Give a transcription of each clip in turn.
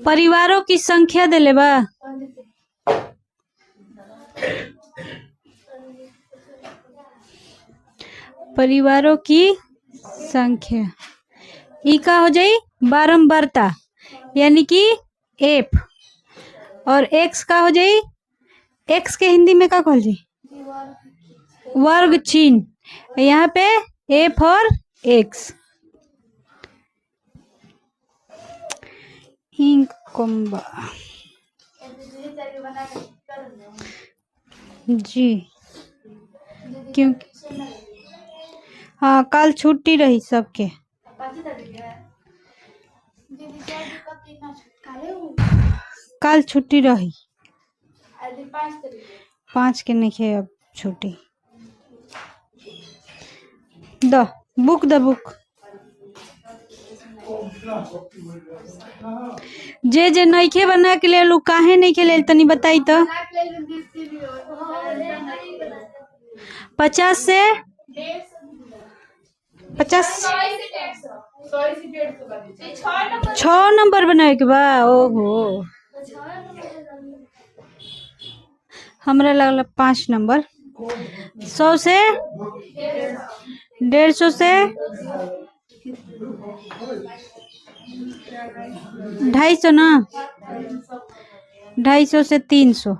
परिवारों की संख्या देले बा। परिवारों की संख्या ई का हो जाई बारंबारता यानी कि एफ। और एक्स का हो जाई, एक्स के हिंदी में का कहल जाई वर्ग चिन्ह। यहाँ पे एफ और एक्स। इंकम्बा जी क्योंकि हाँ कल छुट्टी रही सबके। कल छुट्टी रही 5 के नहीं अब छुट्टी। द बुक जे नइखे बना के ले लू काहे नहीं के ले तनी बताई तो। 50 से 6 नंबर बनाए के बा। ओहो हमरा लगल 5 नंबर। 100 से 150 से 250 ना 250 से 300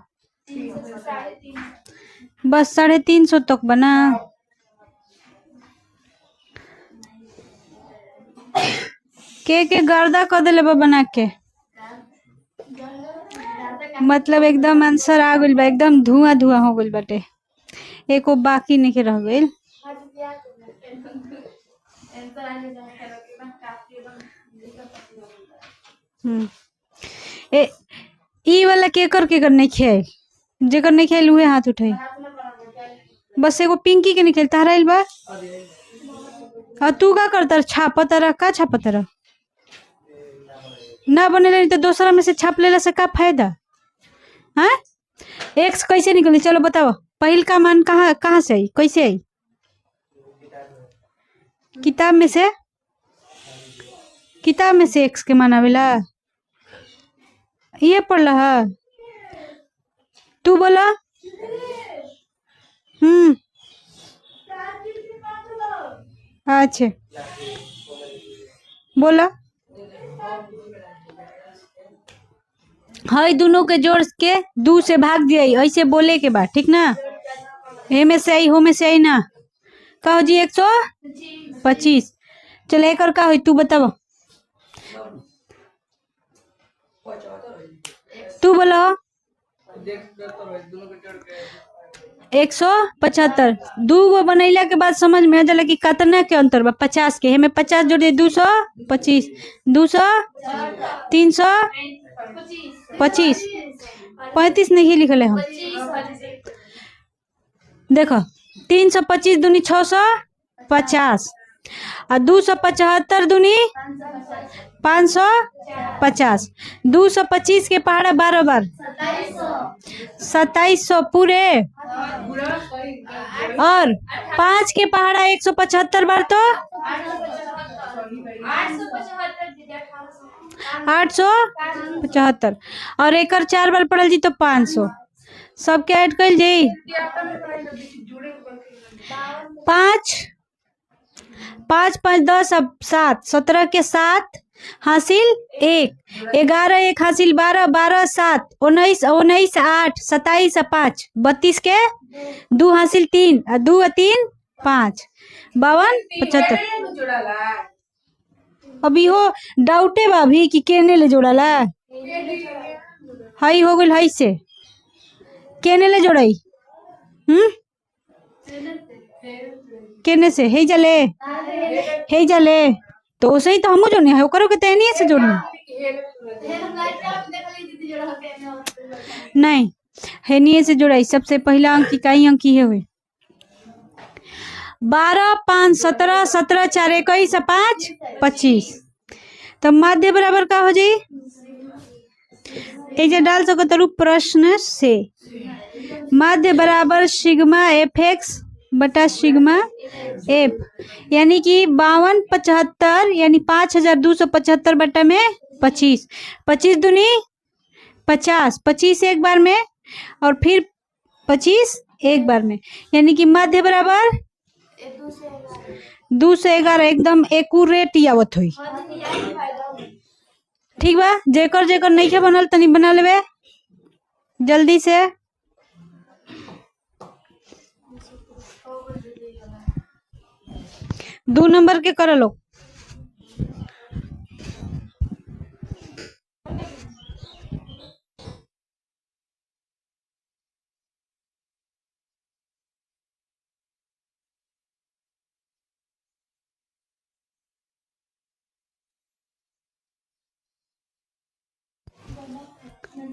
बस 350 तक बना। के गर्दा कर दिले बा बना के। मतलब एकदम आंसर आ गइल बा, एकदम धुआं धुआं हो गइल बाटे, एको बाकी नहीं के रह गइल। ई वाला के नहीं खेल, जेकर नहीं खेल हुए हाथ उठाई। बस एगो पिंकी के नहीं खेल तारा बा। और तू का करता छापतर का छापतर ना बने तो दूसरा में से छाप लेला से का फायदा। हाँ एक्स कैसे निकले चलो बताओ। पहल का मान कहाँ से आई, कैसे आई? किताब में से एक्स के मान आवेला। ये पढ़ रहा तू बोला। अच्छा बोला। हाई दोनों के जोड़ के 2 से भाग दिया, ऐसे बोले के बाद ठीक ना। ए में से आई हो में से आई ना कहो जी 125। चल एक और का हुई तू बताओ। तू बोलो 175। 2 गो बनैला के बाद समझ में आ जाला कि कितना के अंतर बा। 50 के हमें 50 जोड़े 225 200 300 25 35 नहीं लिखल है हम। देखो 325 दूनी 650 और 275 दूनी 550। 225 के पहाड़ा 12 बार 2700 पूरे। और 5 के पहाड़ा 175 बार तो 875। और एक 4 बार पढ़ल जी तो 500। सबके ऐड कर जी 5 5 5 10 अब 7 17 के 7 हासिल 1 11 1 हासिल 12 12 7 19 19 8 27 5 32 के 2 हासिल 3 2 3 5 52 75। अभी हो डाउटे बा भी कि केने ले जोड़ाला। हाई हो गइल हाई से केने ले जोड़ाई। केने से हे जले तो उसे ही तो हमू जोड़ने है ओकरो के तहनी से जोड़ने नहीं है नहीं से जोड़ाई। सबसे पहला अंक इकाई अंक ही हुए 12 5 17 17 4 21 5 25। तो माध्य बराबर का हो जाए ये डाल सको तो प्रश्न से माध्य बराबर सिग्मा एफ एक्स बटा सिग्मा एफ, यानी कि 5275 यानी 5275 बटा में 25, 25 दूनी 50, 25 एक बार में और फिर 25 एक बार में, यानी कि मध्य बराबर 211 एकदम एक्यूरेट आवत हुई। ठीक बा, जेकर जेकर नहीं बनल तनी बना लेवे जल्दी से। दो नंबर के कर लो।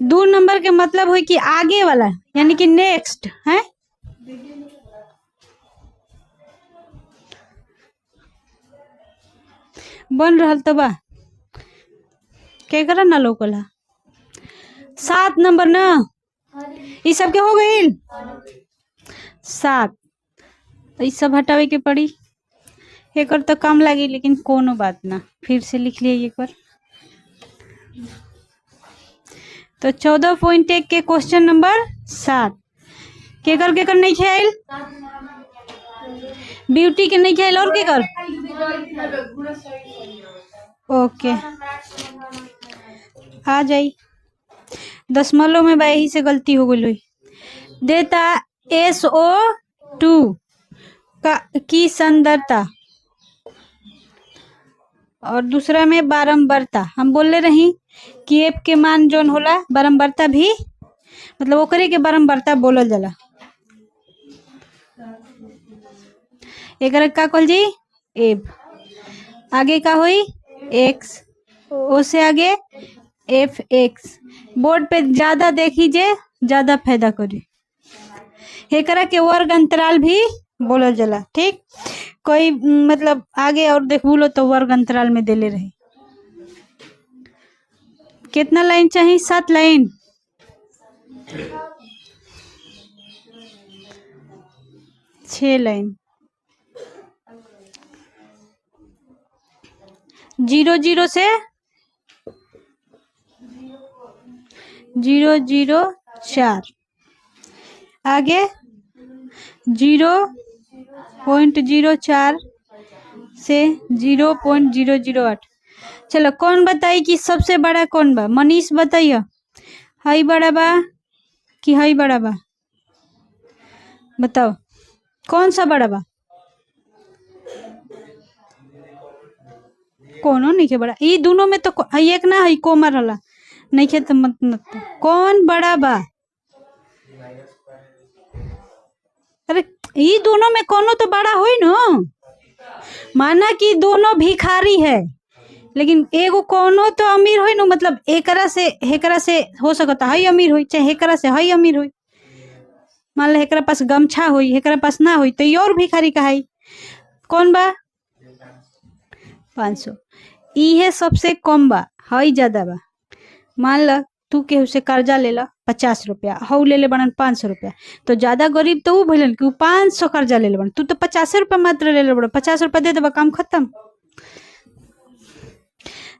दो नंबर के मतलब हो कि आगे वाला, यानी कि नेक्स्ट है। बन रहा तो बा क्या करा ना लोकला 7 नंबर ना, ये सब के हो गई 7, ये सब हटावे के पड़ी, एक तो कम लगी लेकिन कोनो बात ना, फिर से लिख लिए एक बार। तो 14.1 के क्वेश्चन नंबर 7 केकर नहीं खेल, ब्यूटी के नहीं खेल और केकर ओके आ जाई। दशमलव में यही से गलती हो गई। देता SO2 की सांद्रता और दूसरा में बारंबारता। हम बोले रही कि एफ के मान जोन होला बारंबारता भी मतलब ओकरे के बारंबारता बोलल जाला। एकरा का कहल जी एफ, आगे का हुई एक्स, उससे आगे एफ एक्स। बोर्ड पे ज्यादा देखिए ज्यादा फायदा करी। एकरा के वर्ग अंतराल भी बोलल जाला। ठीक, कोई मतलब आगे और देख बोलो तो वर्ग अंतराल में देले रही। कितना लाइन चाहिए? 7 लाइन। छह लाइन। 0 से 004 आगे 0.04 से 0.008। चलो कौन बताई कि सबसे बड़ा कौन बा? मनीष बताइए, हाई बड़ा बा कि हाई बड़ा बा? बताओ कौन सा बड़ा बा? कोनो नहीं के बड़ा, ये दोनों में तो एक ना है कोमा रहला नहीं खे तो मत कौन बड़ा बा? अरे ये दोनों में कोनो तो बड़ा हुई न, माना कि दोनों भिखारी है लेकिन एगो कोनो तो अमीर हुई न, मतलब एकरा से हो सकता है अमीर हुई, चाहे एकरा से है अमीर हुई। मान लो एकरा पास गमछा हुई, एकरा पास ना हुई तो ये और भिखारी का है। कौन बा? 500। ये सबसे कम बा, हई ज्यादा बा। मान ल तू केहू से कर्जा ले ला 50 रुपया, हऊ ले बनन 500 रुपया, तो ज्यादा गरीब तो वो भइलन कि 500 कर्जा ले बन, तू तो 50 रुपया मात्र ले बड़, 50 रुपया दे देबा काम खत्म।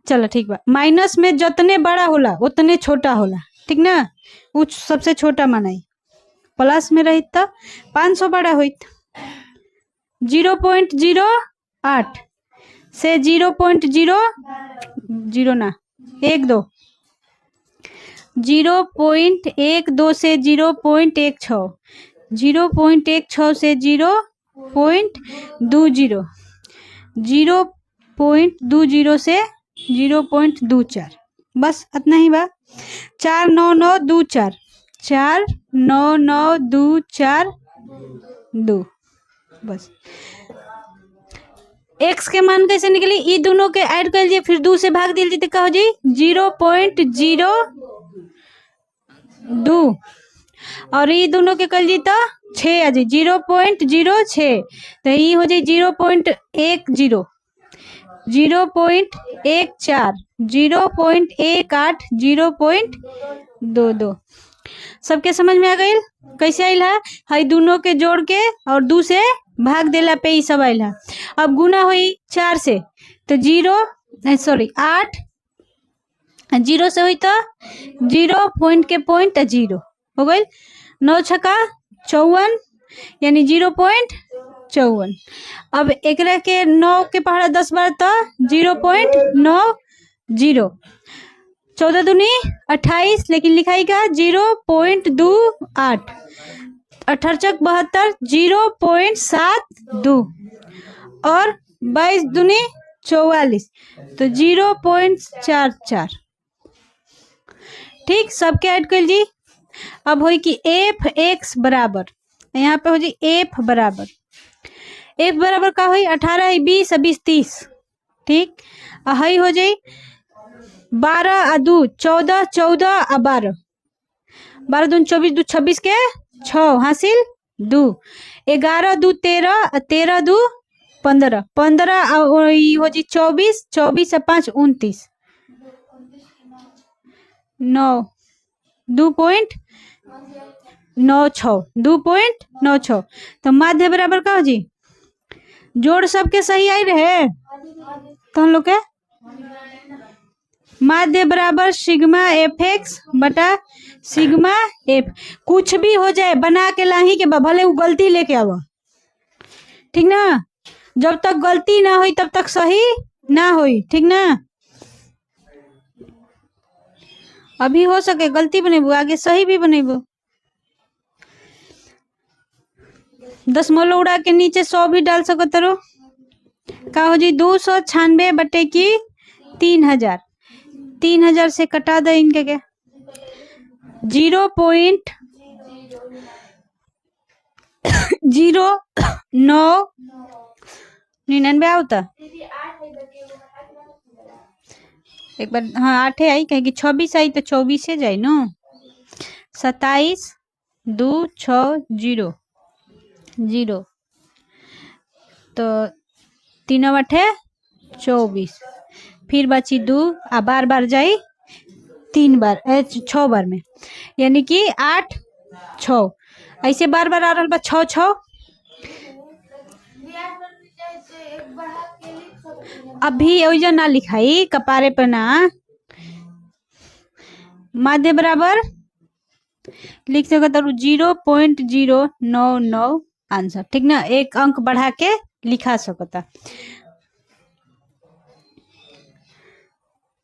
चलो ठीक बा, माइनस में जितने बड़ा होला उतने छोटा होला, ठीक ना? वो सबसे छोटा मानाई। प्लस में रही तो 500 बड़ा हुई। 0.08 से 0.0 ना 12, 0.12 से 0.16, 0.16 से 0.20, 0.20 से 0.24, बस इतना ही बा। 49924, 49924 बस। एक्स के मान कैसे निकली? ये दोनों के ऐड कर लीजिए, फिर 2 से भाग दिल जी कहो जी 0.02 और ये दोनों के कर ली तो 6 आ जी 0.06, तो ये हो जाए 0.10, 0.14, 0.18, 0.22। सबके समझ में आ गई कैसे आयल है? हई दोनों के जोड़ के और 2 से भाग देला पे ही सब आयल है। अब गुना हुई 4 से तो 8 0 से हुई तो 0 पॉइंट के पॉइंट 0 हो गई। 9 छक्का 54 यानी 0.54। अब एकरा के 9 के पहाड़ा 10 बार तो 0.90। 14 दूनी 28 लेकिन लिखाई का 0.28। 18 चक 72 0.72 और 22 दूनी 44 तो 0.44। ठीक सबके ऐड कर जी। अब हो कि एफ एक्स बराबर यहाँ पे हो जी एफ बराबर का हुई 18 20 20 30। ठीक हई हो जाई 12 2 14 14 12 12 दून 24 2 26 के 6 हासिल 2 11 2 13 13 2 15 15 हो जी 24 24 5 29 9 2.96 तो माध्य बराबर का हो जी जोड़ सबके सही आई रहे तो हम लोग के माध्य बराबर सिग्मा एफ एक्स बटा सिग्मा एफ। कुछ भी हो जाए बना के लाही के भले वो गलती लेके आवा। ठीक ना? जब तक गलती ना हुई तब तक सही ना हुई। ठीक ना? अभी हो सके गलती बनेबू आगे सही भी बनेबू। 10 उड़ा के नीचे 100 भी डाल सको तरो का हो जी 296 बटे की 3000। 3000 से कटा दे इनके के 0.0999 होता। एक बार हाँ 8 आई कहे कि 26 आई तो 24 से जाए नो 27 2 6 0 0 तो 3 8 24 फिर बची 2 आ बार बार जाई 3 बार 6 बार में यानी कि 8 6 ऐसे बार बार आ रहा बा 6 6। अभी ओइजा ना लिखाई कपारे पर ना माध्य बराबर लिख सकता 0.099 आंसर। ठीक ना? एक अंक बढ़ा के लिखा सकता।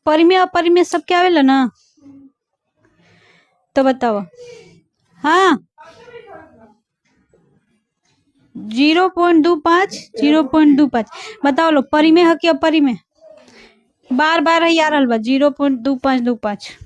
परिमेय अपरिमेय सब क्या आवेला ना तो बताओ। हाँ 0.25 बताओ लो परिमेय है कि अपरिमेय? बार बार ही आ रहा बा 0.2525।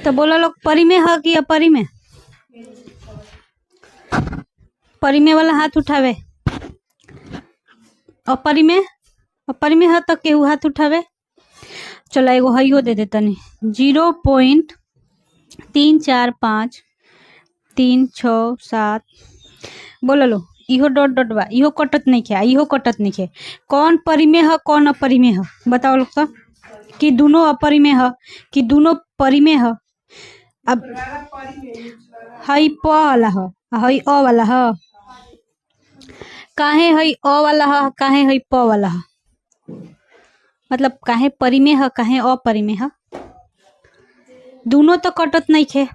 तो बोला लोग परिमेय है कि अपरिमेय? परिमेय वाला हाथ उठावे। अपरिमेय है तो केहू हाथ उठावे। चलो एगो हइयो दे देता नहीं 0.345367 बोलो लो इहो डॉट डॉट बा इहो कटत नहीं खे इहो कटत नहीं खे। कौन परिमेय है कौन अपरिमेय है बताओ लोग तो कि दोनों अपरिमेय है कि दोनों परिमेय है। अब हई प वाला है हई अ वाला है काहे हई अ वाला है काहे हई प वाला है मतलब काहे परिमेय है काहे अपरिमेय है। दोनों तो कटत नहीं खे।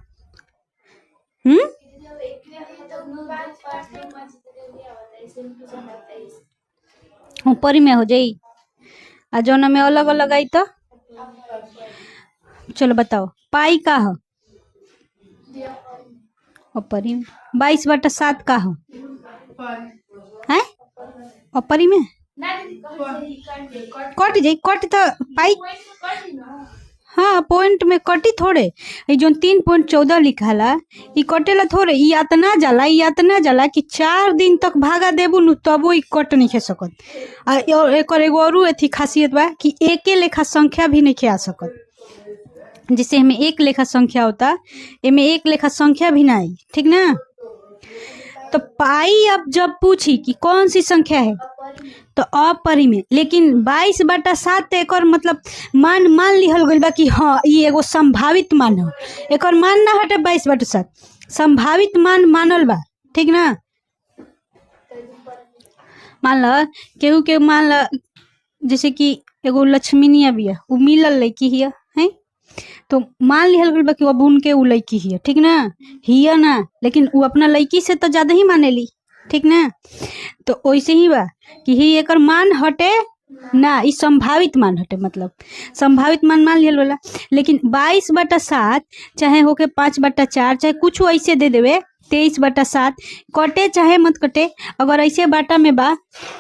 ऊपर में हो जाई आ जौना में अलग अलग आई तो चलो बताओ पाई का हो ऊपरी में 22/7 का हो है ऊपरी में कट जाई कट तो पाई हाँ पॉइंट में कटी थोड़े ये जो 3.14 लिखाला ई कटेला थोड़े ई इतना जाला कि 4 दिन तक भागा देबू नु तबो ई कट नहीं खे सकत आ एक एगो औरू एथी खासियत बा कि एके लेखा संख्या भी नहीं आ सकत। जिसे हमें एक लेखा संख्या होता एमे एक लेखा संख्या भी ना आई ठीक ना। तो पाई अब जब पूछी कि कौन सी संख्या है तो अपरिमेय लेकिन 22/7 एक मतलब मान लिहल गइल बा कि हाँ ये एगो संभावित मान हो एक मान ना हटे 22/7 संभावित मान मानल बा ठीक ना। मान ल केहू के मान ल जैसे कि एगो लक्ष्मीनिया बिया उ मिलल लड़की हिया है तो मान लिहल गइल बा कि अब उनके उ लड़की हिया ठीक ना हिया ना लेकिन उ अपना लड़की से तो ज्यादा ही मानेली ठीक ना। तो वैसे ही बा कि ही एकर मान हटे ना ई संभावित मान हटे मतलब संभावित मान लिहल वाला लेकिन 22/7 चाहे होके 5/4 चाहे कुछ ऐसे दे देवे 23/7 कटे चाहे मत कटे अगर ऐसे बाटा में बा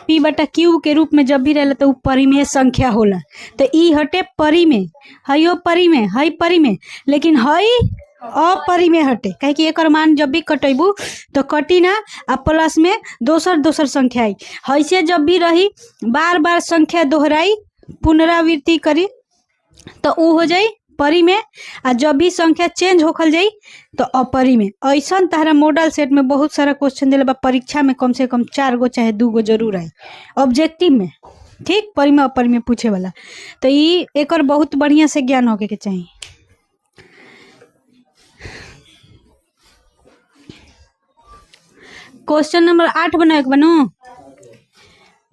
p/q के रूप में जब भी रहला तो परिमेय संख्या होला। तो ई हटे परिमेय हयो परिमेय हई परिमेय लेकिन हई अपरिमेय हटे कहे कि एकर मान जब भी कटेबू तो कटी ना आ प्लस में दोसर संख्या आई ऐसे जब भी रही बार बार संख्या दोहराई पुनरावृत्ति करी तो उ हो जाई परिमेय आ जब भी संख्या चेंज होखल जाई तो अपरिमेय। ऐसा तारा मॉडल सेट में बहुत सारा क्वेश्चन दिले बा परीक्षा में कम से कम 4 गो चाहे 2 गो जरूर आई ऑब्जेक्टिव में ठीक परिमेय अपरिमेय पूछे वाला। तो ई एकर बहुत बढ़िया से ज्ञान होके के चाहिए। क्वेश्चन नंबर 8 बनाए बनू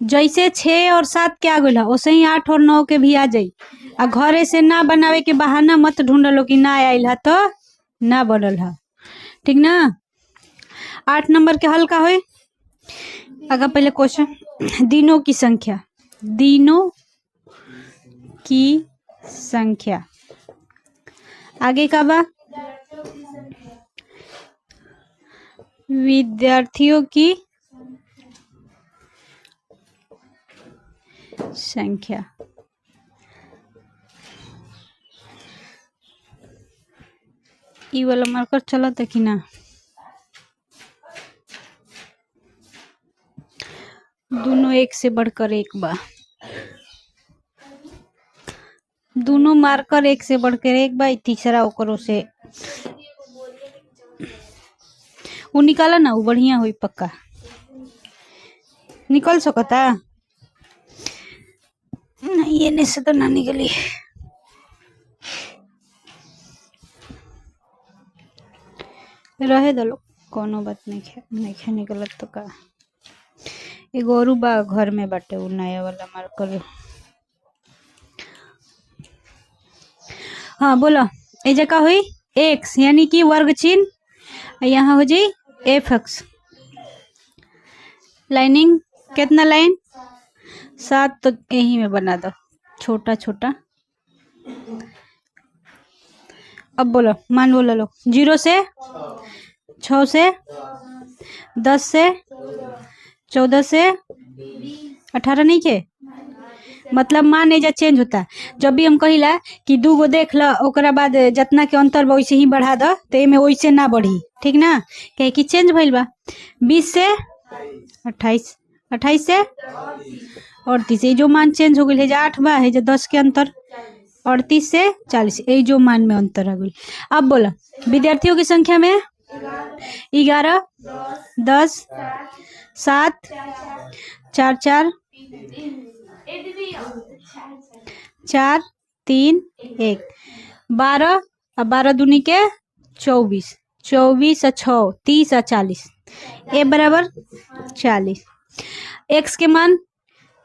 जैसे 6 और 7 के आ गई वैसे ही 8 और 9 के भी आ जाई आ घरे से ना बनावे के बहाना मत ढूंढलो कि ना आयल है तो ना बनल है ठीक ना। 8 नंबर के हल का होई आगे पहले क्वेश्चन दिनों की संख्या आगे का बा विद्यार्थियों की संख्या ई वाला मार्कर चलता कि ना दोनों एक से बढ़कर एक बा दोनों मार्कर एक से बढ़कर एक बा तीसरा ओकरो से वो निकाला ना वो बढ़िया हुई पक्का निकल सकता नहीं ये से तो ना निकली रहे दलो कोनो बात नहीं है निकलत तो का एगो और बा घर में बाटे वो नया वाला मार्कर। हाँ बोलो ए जगह हुई x यानी कि वर्ग चिन्ह यहाँ हो जाए f(x) लाइनिंग कितना लाइन 7 तो यही में बना दो छोटा छोटा। अब बोलो मान बोलो लो 0 से 6 से 10 से 14 से 18 नहीं के मतलब मान एजा चेंज होता जब भी हम कहिला कि 2 गो देख ल ओकरा बाद जितना के अंतर बा वैसे ही बढ़ा द तो एमे वैसे ना बढ़ी ठीक ना कहे कि चेंज भइल बा 20 से 28 28 से 38 ये जो मान चेंज हो गई है 8 बा है 10 के अंतर 38 से 40 ये जो मान में अंतर आ गई। अब बोला विद्यार्थियों की संख्या में 11 10 7 4 4 4 3 1 12 और 12 दूनी के 24 24 और 6 30 और 40 ए बराबर 40। x के मान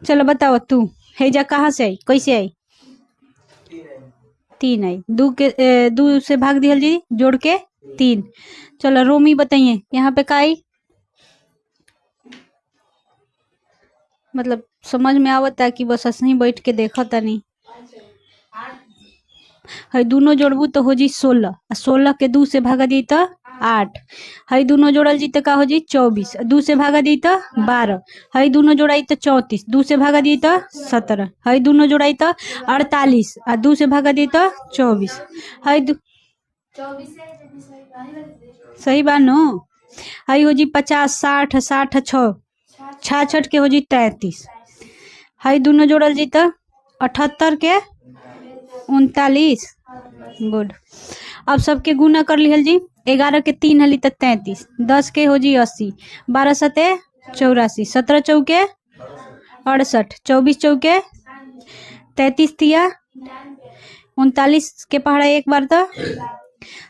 चलो बताओ तू हेजा कहाँ से आई कैसे आई 3 आई। 2 से भाग दिया जी, जोड़ के 3। चलो रोमी बताइए यहाँ पे का आई, मतलब समझ में आवता कि बस ऐसे ही बैठ के देखता नहीं है। दोनों जोड़बू तो हो जी 16, 16 के 2 से भागा दी तो 8। है दोनों जोड़ल जी तो का हो जी 24, 2 से भागा दी तो 12। है दोनों जोड़ाई तो 34, 2 से भागा दी तो 17। है दोनों जोड़ाई तो 48 और 2 से भागा दी तो 24। है सही बात नो। है हो जी 50, 60, 60 6, 66 के हो जी 33। है दोनों जोड़ल जी तो 78 के 39। गुड। अब सबके गुना कर लिहल जी। 11 के 3 हली तो 33, 10 के हो जी 80, 12 सते 84, 17 चौके 68, 24 चौके 33 तिया 39 के पहाड़ा एक बार तो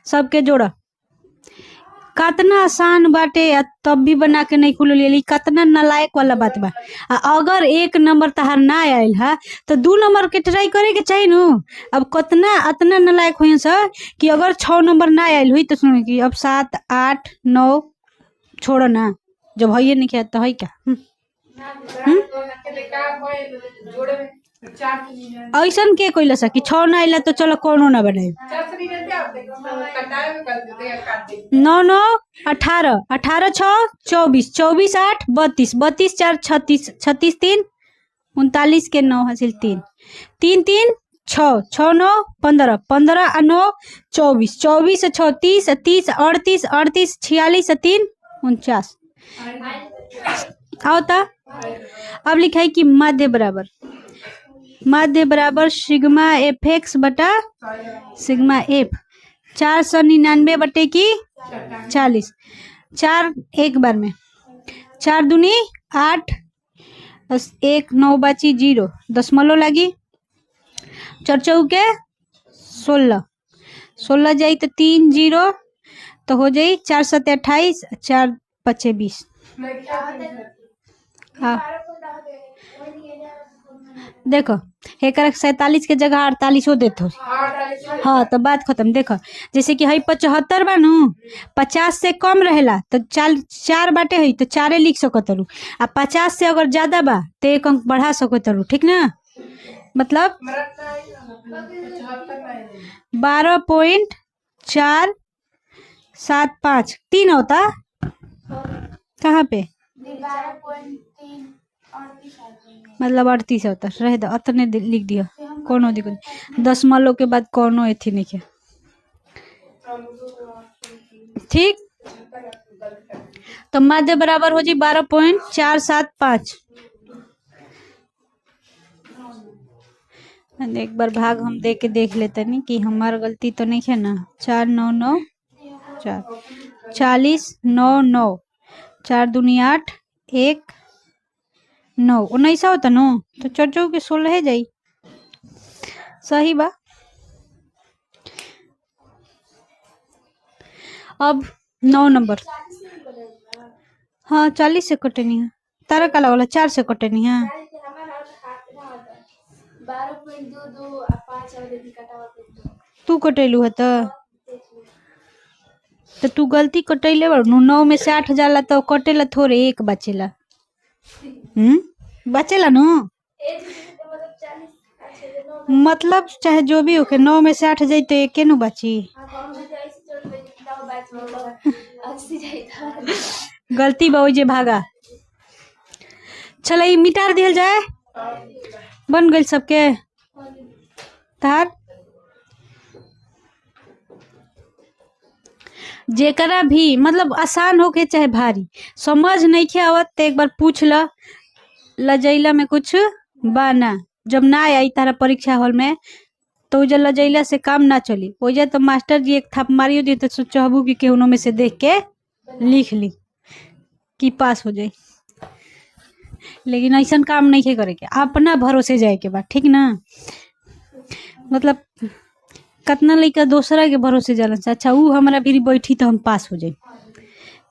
सबके जोड़ा। कतना आसान बाटे तब भी बना के नहीं खुल लेली, कतना नालायक वाला बात बा। अगर 1 नंबर तहार ना आयल है तो 2 नंबर के ट्राई करे के चाहिए नु। अब कतना अतना नालायक हुई सर कि अगर 6 नंबर ना आयल हुई तो सुनो कि अब 7 8 9 छोड़ो ना, जब है नहीं किया तो है क्या। ऐसा के कोई सकी 6 ना आइला तो चलो कोनो ना बनाए। 9 9 18, 18 6 24, 24 8 32, 32 4 36, 36 3 39 के 9 हासिल 3, 3 3 6, 6 9 15, 15 और 9 24, 24 6 30, 30 38, 38 46 3 49। आओ ता अब लिखाई कि माध्य बराबर सिग्मा एफ एक्स बटा सिग्मा एफ। 499 बटे की 40, 4 एक बार में, 4 दूनी 8, 1 9 बची 0, दशमलव लगी, 4 चौके 16, 16 जाई तो 3 0 तो हो जाई 4 7 28, 4 5 20। हाँ देखो एक 47 के जगह 48 देते हो। हाँ तो बात खत्म। देखो जैसे कि है 75 बानू, 50 से कम रहेला तो 4 बाटे है तो 4 लिख सकत रू, आ 50 से अगर ज्यादा बा तो 1 अंक बढ़ा सकत रू, ठीक ना। मतलब 12.475 3 होता कहाँ पे, मतलब 38 होता रह दो अतने लिख दिया, कोनो दिक्कत। दशमलव के बाद कोनो एथी नहीं है, ठीक। तो माध्य बराबर हो जी 12.475। एक बार भाग हम दे के देख लेते नहीं कि हमारा गलती तो नहीं है ना। 4 9 9 4 40 9 9, 4 दूनी 8 1 9 19 होता नो तो 4 चौके 16 है जाई, सही बा। अब 9 नंबर। हाँ 40 से कटे नहीं है, तारा काला वाला 4 से कटे नहीं है। 12.22 तू कटेलू है तो तू गलती कटैले बारू। 9 में से 8 जाला तो कटेला थोड़े, 1 बचेला। बचेला नु मतलब चाहे जो भी हो के 9 में से 8 जाई तो 1 नु बची। गलती बहु जे भागा। चलो ये मिटार दिया जाए, बन गई सबके तार। जेकरा भी मतलब आसान हो के चाहे भारी समझ नहीं के आवत तो एक बार पूछ ल, लजैला में कुछ बाना। जब ना आई तारा परीक्षा हॉल में तो उजा लजैला से काम ना चली, उजा तो मास्टर जी एक थाप मारियो दी तो सोचबू कि केहू में से देख के लिख ली कि पास हो जाए। लेकिन ऐसा काम नहीं है करे के, अपना भरोसे जाए के बाद, ठीक ना। मतलब कितना लड़का दूसरा के भरोसे जाला, अच्छा वो हमारा भी बैठी तो हम पास हो जाए,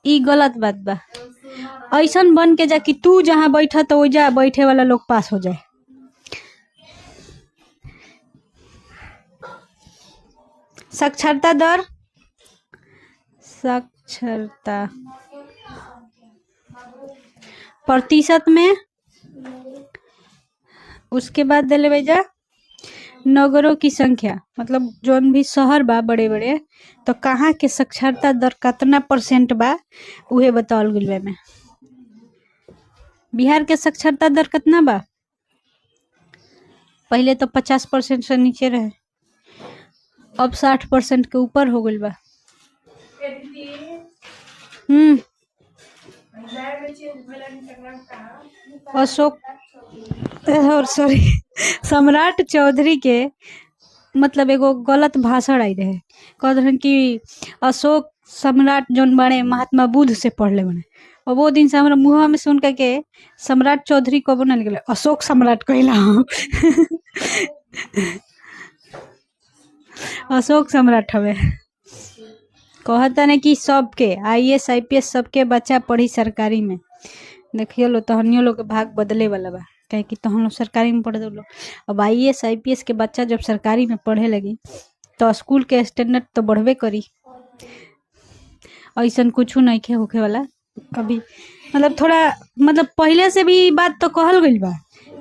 ई गलत बात बा। ऐसा बन के जा कि तू जहाँ बैठा तो वही बैठे वाला लोग पास हो जाए। साक्षरता दर, साक्षरता प्रतिशत में, उसके बाद दिले भैया नगरों की संख्या, मतलब जोन भी शहर बा बड़े बड़े तो कहाँ के साक्षरता दर कितना परसेंट बा उहे बतावल गइल बा में। बिहार के साक्षरता दर कितना बा? पहले तो 50% से नीचे रहे, अब 60% के ऊपर हो गइल बा। अशोक और सॉरी सम्राट चौधरी के मतलब एगो गलत भाषण आई रहे, कहते कि अशोक सम्राट जोन बने महात्मा बुद्ध से पढ़ले बने, और वो दिन से हमारा मुँह में सुन के सम्राट चौधरी कब ना निकले, अशोक सम्राट कहला अशोक सम्राट हवे। कहता ने कि सबके IAS IPS सबके बच्चा पढ़ी सरकारी में। देखिए लो तहनियो लोग के भाग बदले वाला बा, कहे कि तहन लोग सरकारी में पढ़ दो। अब IAS IPS के बच्चा जब सरकारी में पढ़े लगी तो स्कूल के स्टैंडर्ड तो बढ़बे करी। ऐसा कुछ नहीं खे होखे वाला अभी, मतलब थोड़ा मतलब पहले से भी बात तो कहल गई बा,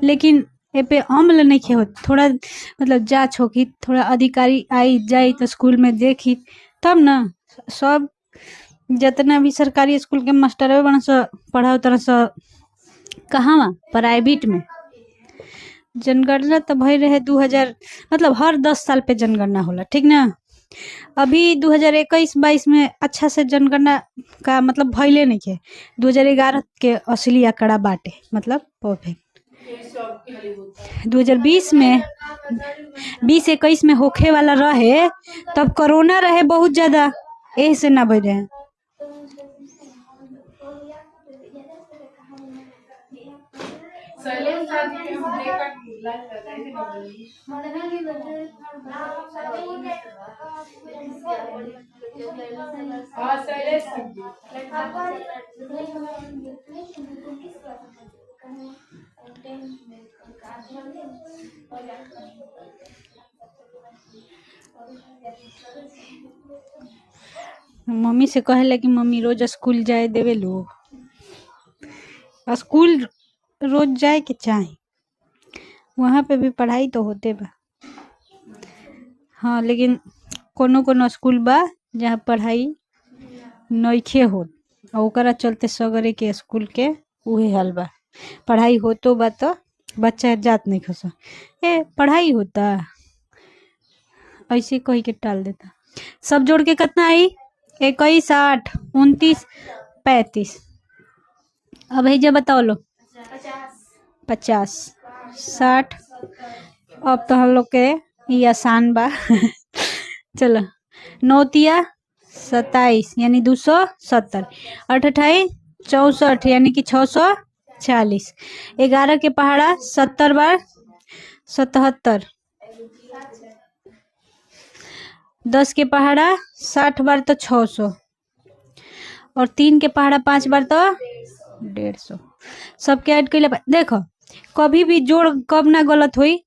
लेकिन ए पे अमल नहीं खे होत। थोड़ा मतलब जांच होगी, थोड़ा अधिकारी आई जाई तो स्कूल में देखी तब ना सब जितना भी सरकारी स्कूल के मास्टर बना सा पढ़ाओ तरह सा कहाँ प्राइवेट में। जनगणना तो भई रहे 2000, मतलब हर 10 साल पे जनगणना होला, ठीक ना। अभी 2021-22 में अच्छा से जनगणना का मतलब भइले नहीं है। 2011 के असली आंकड़ा बाटे, मतलब परफेक्ट। 2020 में 20-21 में होखे वाला रहे तब कोरोना रहे बहुत ज्यादा, यही से ना भई रहे। मम्मी से कहे कि मम्मी रोज स्कूल जाए देवे लो, स्कूल रोज जाए के चाहे, वहाँ पे भी पढ़ाई तो होते बा। हाँ लेकिन कोनो स्कूल बा जहाँ पढ़ाई नइखे होत, और ओकरा चलते सगरे के स्कूल के उहे हाल बा। पढ़ाई होतो बा तो बच्चा जात नहीं खसा, पढ़ाई होता ऐसे कही के टाल देता। सब जोड़ के कितना आई? 21, 8, 29, 35। अब है जब बताओ लो 50, 60। अब तो हम लोग के ये आसान बा चलो 9 तिया 27 यानी 270, 8 28 64 यानी कि 640, 11 के पहाड़ा 70 बार 77, 10 के पहाड़ा 60 बार तो 600, और 3 के पहाड़ा 5 बार तो 150। सबके ऐड कर ले। देखो कभी भी जोड़ कब ना गलत हुई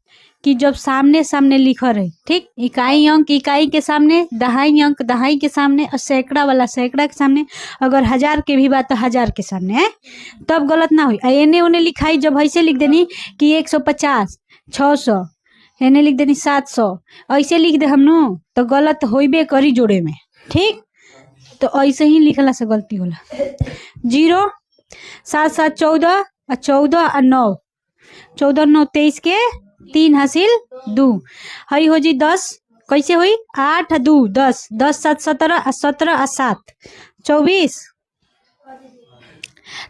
कि जब सामने सामने लिखा रहे, ठीक। इकाई अंक इकाई के सामने, दहाई अंक दहाई के सामने, और सैकड़ा वाला सैकड़ा के सामने, अगर 1000 के भी बात तो 1000 के सामने है, तब गलत ना हुई। एने उन्हें लिखाई जब ऐसे लिख देनी कि 150 600, एने लिख देनी 700, ऐसे लिख दे हमनू तो गलत होइबे करी जोड़े में, ठीक। तो ऐसे ही लिखला से गलती होला। 0 7 7 14 और 14 और 9, 14 9 23 के 3 हासिल 2, हई हो जी 10, कैसे हुई 8 2 10, 10 7 17 और 17 और 7 24।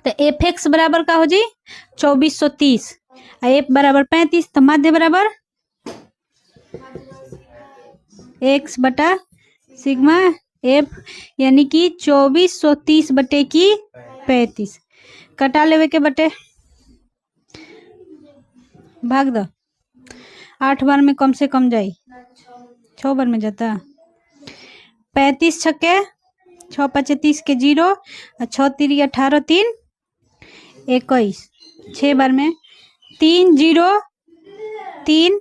तो fx बराबर का हो जी 2430, f बराबर 35, तो माध्य बराबर x बटा सिग्मा f, यानी कि 2430 बटे की 35। कटा लेवे के बटे भाग दो, 8 बार में कम से कम जाई, 6 बार में जाता। 35 छक्के 6 5 30 के 0, 6 3 18 3 21, 6 बार में 3 0 3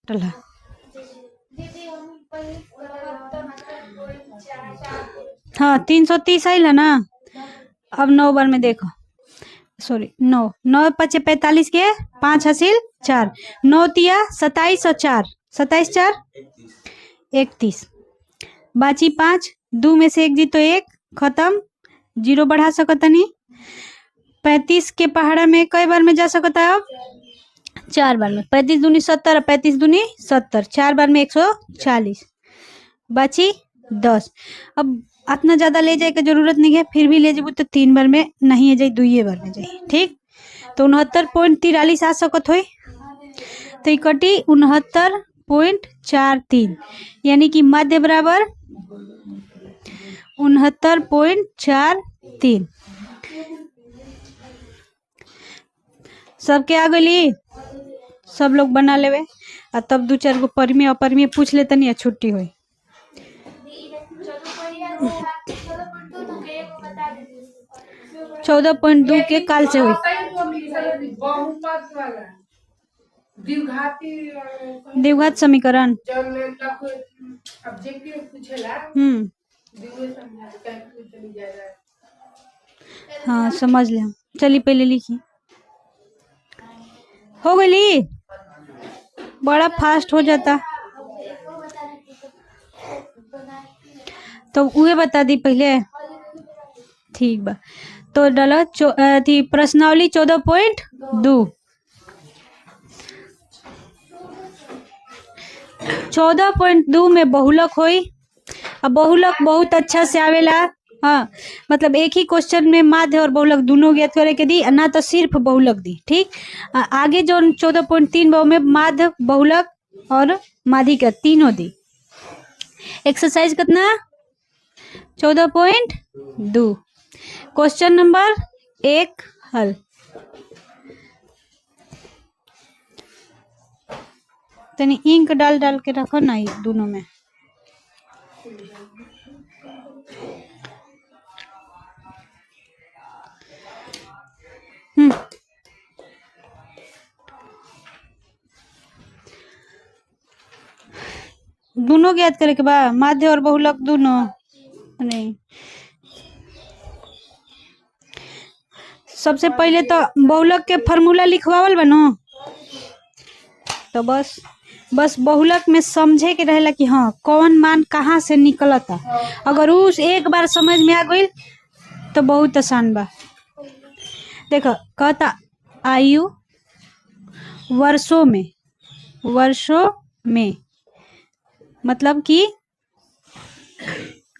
टला। हाँ 330 आइल है ना। अब 9 बार में देखो, सॉरी 9 9 5 45 के 5 हासिल 4, 9 तिया 27 और 4 27 4 31 बाची 5, 2 में से 1 जी तो 1 खत्म, 0 बढ़ा सकता नहीं। 35 के पहाड़ा में कई बार में जा सकता है? अब 4 बार में। 35 दूनी 70, 35 दूनी 70, 4 बार में 140 बाची 10। अब इतना ज्यादा ले जाए की जरूरत नहीं है, फिर भी ले जेबू तो 3 बार में नहीं है जाए, 2 बार में जाए। ठीक, तो 69.43 आ सकत हो, तो कटी 69.43, यानी कि मध्य बराबर 69.43। सबके आ गई, सब लोग बना लेवे, और तब 2-4 गो परमी अपरमी पूछ लेते नहीं, छुट्टी हुई। चौदह पॉइंट 2 के काल से हुई द्विघात समीकरण। हाँ समझ लिया, चलिए पहले लिखी। हो गई, बड़ा फास्ट हो जाता तो उहे बता दी पहले। ठीक बा, तो डालो थी प्रश्नावली 14.2। 14.2 में बहुलक होई। अब बहुलक बहुत अच्छा से आवेला। हाँ मतलब एक ही क्वेश्चन में माध्य और बहुलक दोनों ज्ञात करे के दी, ना तो सिर्फ बहुलक दी। ठीक, आगे जो 14.3 में माध्य बहुलक और माध्यिक का तीनों दी। एक्सरसाइज कितना? 14.2। क्वेश्चन नंबर 1 हल। तनी इंक डाल डाल के रखो ना ये दोनों में। दोनों ज्ञात करे के बा, माध्य और बहुलक दोनों। नहीं, सबसे पहले तो बहुलक के फार्मूला लिखवावल बनो, तो बस बहुलक में समझे के रहेला कि हाँ कौन मान कहाँ से निकलता। अगर उस एक बार समझ में आ गई तो बहुत आसान बा। देखो कहता आयु वर्षों में मतलब कि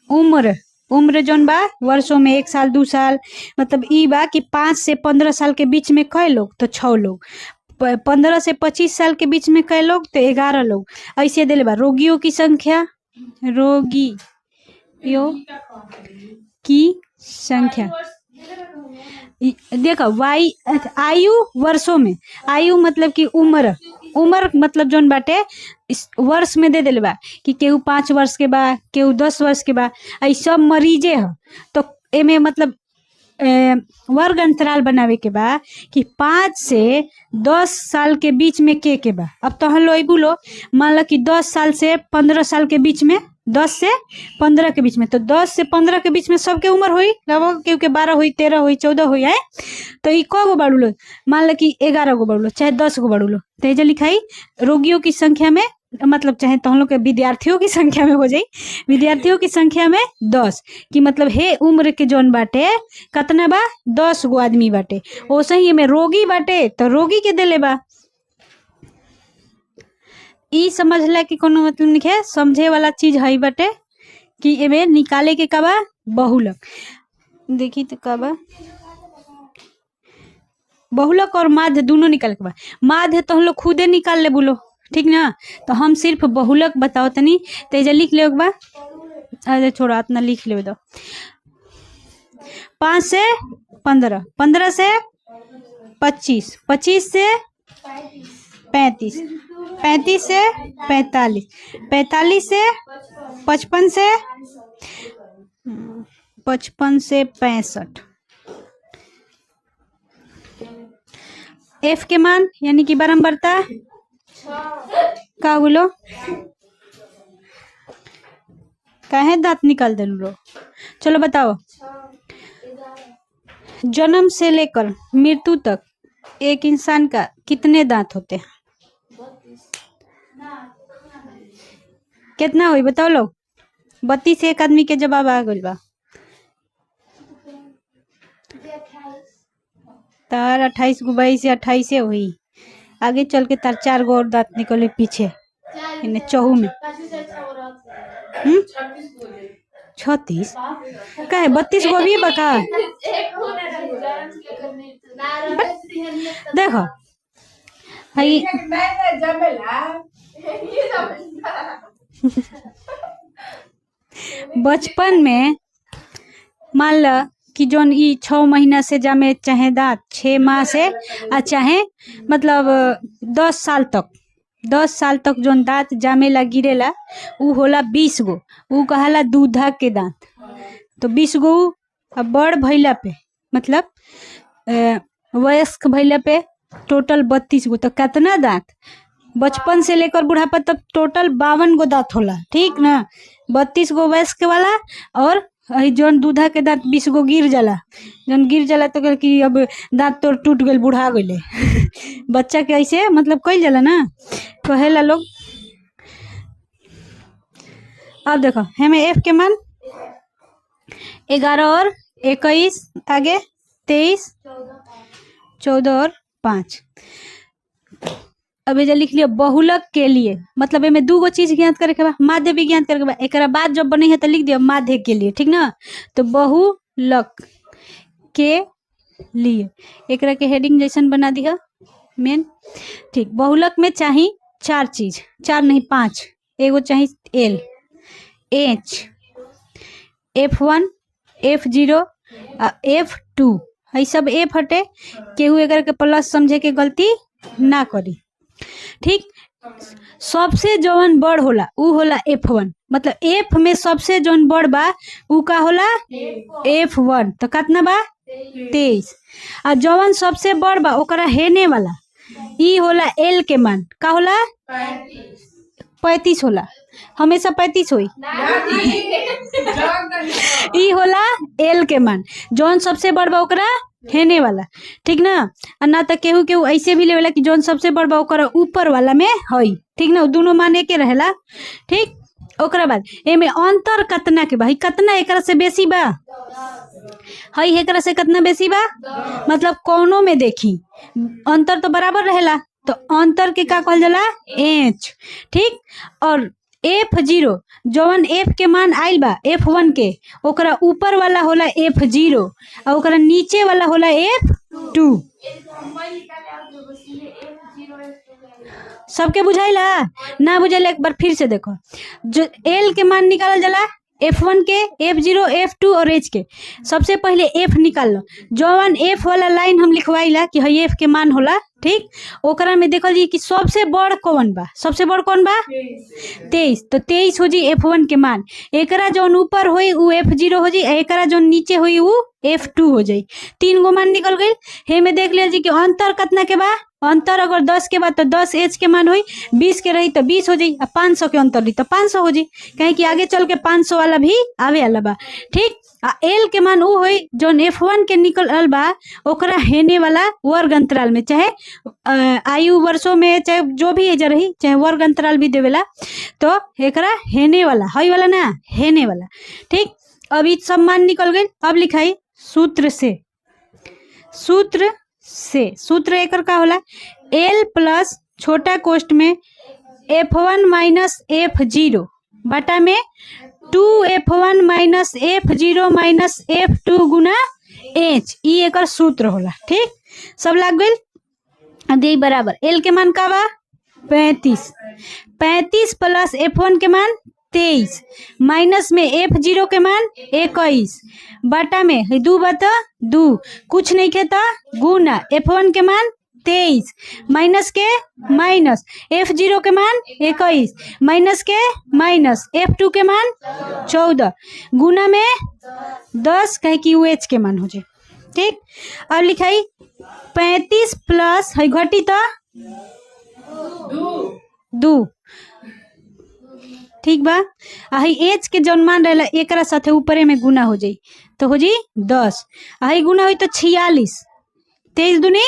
उम्र जौन बा वर्षों में 1 साल 2 साल, मतलब ई बा कि 5 से 15 साल के बीच में कई लोग, तो 6 लोग। 15 से 25 साल के बीच में कई लोग, तो 11 लोग। ऐसे दिले बा रोगियों की संख्या, रोगियों की संख्या। देखो आयु वर्षों में, आयु मतलब कि उम्र मतलब जौन बाटे इस वर्ष में दे दिले बा कि केहू 5 वर्ष के बा, केहू 10 वर्ष के बा, ऐ सब मरीजे ह। तो एमे मतलब वर्ग अंतराल बनावे के बा कि 5 से 10 साल के बीच में के बा। अब तो हम लोग बोलो मान लो कि 10 साल से 15 साल के बीच में, 10 से 15 के बीच में, तो 10 से 15 के बीच में सबके उम्र हुई लगभग, क्योंकि 12 हुई 13 हुई 14 हुई है। तो ई को गो बाड़ू लो, मान लो कि 11 गो बाड़ू लो चाहे 10 गो बाड़ू लो, तो ये लिखाई रोगियों की संख्या में, मतलब चाहे तो हम लोग के विद्यार्थियों की संख्या में हो जाए, विद्यार्थियों की संख्या में 10 कि मतलब हे उम्र के जौन बाटे कितना बा 10 गो आदमी बाटे। वैसे ही में रोगी बाटे तो रोगी के देले बा। ई समझला कि कोनो मतलब नहीं है, समझे वाला चीज है बाटे कि एमे निकाले के का बा बहुलक। देखी तो का बा बहुलक और माध्य दोनों निकाल के बा। माध्य तो हम लोग खुदे निकाल ले बोलो, ठीक ना। तो हम सिर्फ बहुलक बताओ तनी, तेजा लिख ले बा। अरे छोड़ा इतना लिख ले दो। 5 से 15, 15 से 25, 25 से 35, 35 से 45, 45 से 55 से 55 से 65। एफ के मान यानी कि बारंबारता का बोलो काहे दांत निकाल दे लो। चलो बताओ, जन्म से लेकर मृत्यु तक एक इंसान का कितने दांत होते हैं? कितना हुई बताओ लोग। 32 एक आदमी के जवाब आ गइल बा। तार 28 गो 22 से 28 हुई। आगे चल के तार 4 गो और दांत निकले पीछे इन्हें चहु में। 36 का है 32 गो भी बका। देखो भाई बचपन में मान लो कि जोन ई 6 महीना से जामे चाहे दांत 6 माह से चाहे मतलब 10 साल तक जोन दांत जामेला गिरेला उ होला 20 गो। उ कहाला दूधा के दांत। तो 20 गो अब बड़ भइला पे मतलब वयस्क भइला पे टोटल 32 गो। तो कितना दांत बचपन से लेकर बुढ़ापा तक टोटल 52 गो दांत होला। ठीक ना। 32 गो वयस्क वाला और जोन दूधा के दांत 20 गो गिर जाला। जोन गिर जाला तो कल कि अब दांत तो टूट गइल बुढ़ा गइले। बच्चा के ऐसे मतलब कइल जाला ना कहेला लोग। अब देखो हमें एफ के मान 11 और 21 आगे 23 14 और 5। अब ये लिख लियो बहुलक के लिए मतलब एमे 2 गो चीज ज्ञात करे के बा। माध्य भी ज्ञात करे के बा। एकरा बाद जब बने है तो लिख दियो माध्य के लिए। ठीक ना। तो बहुलक के लिए एकरा के हेडिंग जैसन बना दिया मेन। ठीक। बहुलक में चाहिए 4 चीज, 4 नहीं 5। एगो चाहिए L H F1 F0 F2 है सब एफ हटे। केहू एकर के प्लस समझे के गलती ना करी। ठीक। सबसे जौन बड़ होला उ होला F1 मतलब एफ में सबसे जौन बड़ बा उ का होला F1। तो कितना बा 23। और जौन सबसे बड़ बा ओकरा हेने वाला ई होला एल के मान का होला 35 होला। हमेशा 35 हुई। ई होला एल के मान जौन सबसे बड़ बा ओकरा हेने वाला। ठीक ना। और ना तो केहू केहू ऐसे भी लेवेला कि जौन सबसे बड़ बा ओकरा ऊपर वाला में हई। ठीक ना। दोनों मान एके रहेला। ठीक। ओकरा बाद एमे अंतर कितना के बा कितना एकरा से बेसी बा हई एकरा से कितना बेसी बा मतलब कौनो में देखी अंतर तो बराबर रहेला। तो अंतर के का कहल जाला एच। ठीक। और F0 जौन एफ के मान आइल बा F1 के ओकरा ऊपर वाला होला F0 और ओकरा नीचे वाला होला F2। सबके बुझाइला ना बुझाइला एक बार फिर से देखो। जो एल के मान निकालल जाला F1 के F0 F2 और H के। सबसे पहले F निकाल लो। जौन F वाला लाइन हम लिखवाइला कि हई F के मान होला। ठीक। ओकरा में देखल जी कि सबसे बड़ कौन बा। सबसे बड़ कौन बा 23। तो 23 हो जी F1 के मान। एकरा जौन ऊपर होई उ F0 हो जी। एकरा जौन नीचे होई उ F2 हो जाई। 3 गो मान निकल गई। हे में देख लिया जी कि अंतर कितना के बा। अंतर अगर 10 के बाद तो 10 एच के मान हुई। 20 के रही तो 20 हो जाई। 500 के अंतर रही तो 500 हो जाई। कहीं कि आगे चल के 500 वाला भी आवे वाला बा। ठीक। एल के मान उ होई जोन F1 के निकल बा ओकरा हेने वाला वर्ग अंतराल में चाहे आयु वर्षों में चाहे जो भी एज रही चाहे वर्ग अंतराल भी देवेला। तो एकरा हेने वाला हई वाला ना हेने वाला। ठीक। अब ई सब मान निकल गई। अब लिखाई सूत्र से। सूत्र एकर का होला एल प्लस छोटा कोष्ठ में F1 माइनस F0 बटा में 2F1 minus F0 minus F2 गुना H। ई एकर सूत्र होला। ठीक। सब लाग गइल। दे बराबर एल के मान का बा 35 प्लस F1 के मान 23 माइनस में F0 के मान 21 बटा में 2 बता 2 कुछ नहीं खेता गुना F1 के मान 23 माइनस के माइनस F0 के मान 21 माइनस के माइनस F2 के मान 14 गुना में 10 कहे कि UH के मान हो जाए। ठीक। अब लिखाई 35 प्लस है घटी तो 2 ठीक बा। हई एच के जौन मान रहेला एकरा साथे ऊपरे में गुना हो जाई तो हो जी 10। हई गुना हुई तो 46, 23 दूनी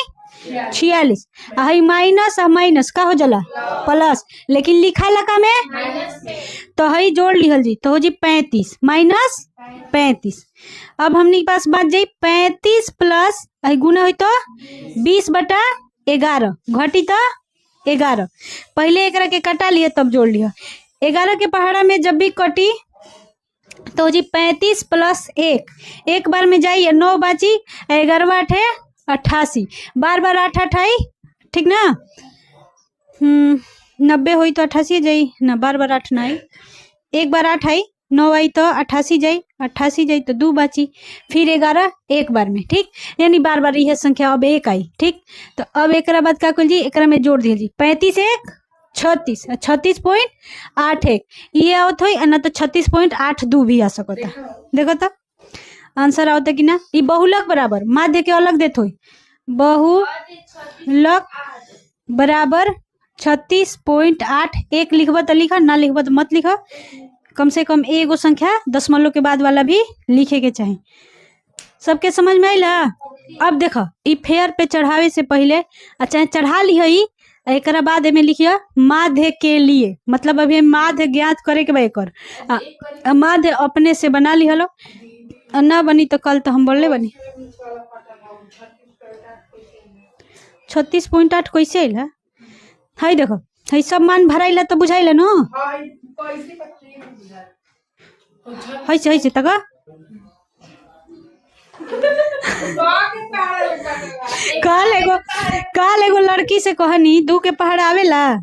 46। हई माइनस माइनस का हो जाला प्लस, लेकिन लिखा लका में तो हई जोड़ लिहल जी तो हो जी 35 माइनस 35। अब हमने के पास बात जाई 35 प्लस हई गुना हुई तो 20/11 घटी तो 11। पहले एकरा के कटा लिए तब जोड़ लिया। 11 के पहाड़ा में जब भी कटी तो जी 35 प्लस 1, एक बार में जाइए 9 बाची, 11 8 88, बार बार 8 88 ठीक ना। 90 हुई तो 88 जाई ना, बार बार 8 ना आई, एक बार 8 आई 9 आई तो 88 जाई, 88 जाई तो 2 बाची, फिर 11 एक बार में ठीक, यानी बार बार यह संख्या अब 1 आई ठीक। तो अब एक बाद का कल जी एकरा में जोड़ दिए जी 35 1 36, 36.81 ये आवत हो ना तो 36.82 भी आ सकता। देखो तो आंसर आवता कि ना। ये बहुलक बराबर माध्य के अलग देत हो, बहुलक बराबर 36.8। एक लिखब तो लिखा, ना लिखब तो मत लिखा। कम से कम एगो संख्या दशमलव के बाद वाला भी लिखे के चाहिए। सबके समझ में आइला। अब देखो ई फेयर पे चढ़ावे से पहले अच्छा चढ़ा लिही, एक बाद में लिखिए माध्य के लिए, मतलब अभी माध्य ज्ञात करे के बा एकर माध्य अपने से बना ली हलो, ना बनी तो कल तो हम बोलले बनी। 36.8 कैसे आइला हई देखो, हई सब मान भराइला तो बुझाइला न हई से तक काल एगो लड़की से कहनी 2 के पहाड़ा आवेला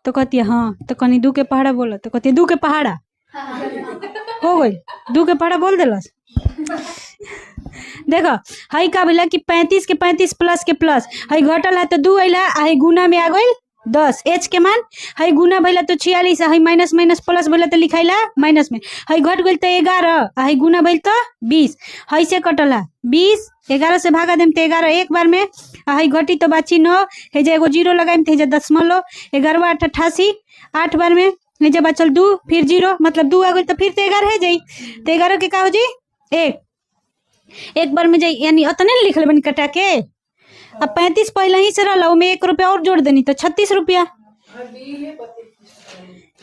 तो कहती हाँ, तो कहनी 2 के पहाड़ा बोला तो कहती 2 के पहाड़ा हो गई, 2 के पहाड़ा बोल दिलस। देखो हई का बोला कि 35 के 35 प्लस के प्लस, हई घटल है तो 2 अला, हई गुना में आ गई 10, एच के मान हई गुना भैला तो 46, हई माइनस माइनस प्लस भैला तो लिखाइला माइनस में, हई घट गई तो 11, हई गुना भैल तो 20, हई से कटला 20, 11 से भागा देम तो 11 एक बार में, हई घटी तो बाची 9, हे जे एगो 0 लगाइम तो हे जे दशमलव, 11 8 88, 8 बार में हे जे बचल 2, फिर 0 मतलब 2 आ गई तो फिर तो 11 है जाई, तो 11 के का हो जी 1, एक बार में जाई, यानी उतने लिख ले बनी कटा के। अब 35 पहले ही से रहा, में 1 रुपया और जोड़ देनी तो 36 रुपया।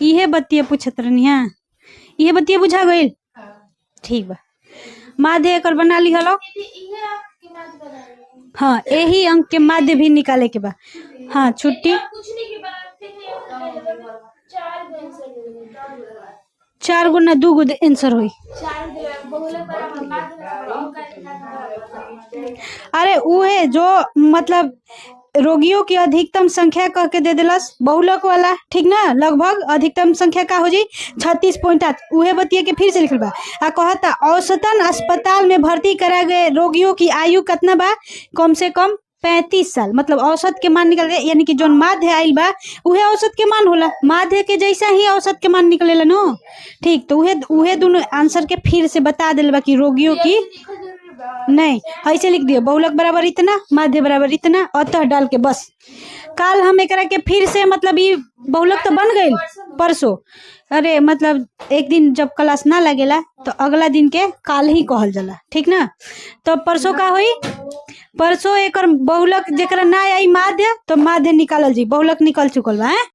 इहे बतिया पूछत रहनी है, इहे बतिया बुझा गई ठीक बा। माध्य एकर बना ली हलो, हाँ यही अंक के माध्य भी निकाले के बा। हाँ छुट्टी 4 गुना 2 गो आंसर हुई। अरे उहे जो मतलब रोगियों की अधिकतम संख्या कह के दे दिलस बहुलक वाला ठीक ना, लगभग अधिकतम संख्या का हो जी 36.8, उहे बतिया के फिर से लिखल बा। आ कहता औसतन अस्पताल में भर्ती करा गए रोगियों की आयु कितना बा, कम से कम 35 साल, मतलब औसत के मान निकल गए, यानी कि जो माध्य आइल बा उहे औसत के मान होला, माध्य के जैसा ही औसत के मान निकलेला नो ठीक। तो उहे दोनों आंसर के फिर से बता दिल बा कि रोगियों की नहीं, ऐसे लिख दियो बहुलक बराबर इतना, माध्य बराबर इतना, अतः डाल के बस। काल हम एकरा के फिर से मतलब ये बहुलक तो बन गई परसों, अरे मतलब एक दिन जब क्लास ना लगेला तो अगला दिन के काल ही कहल जाला ठीक ना। तो परसों का हुई, परसों एक बहुलक जेकरा ना आई माध्य तो माध्य निकालल जी, बहुलक निकल चुकल बा।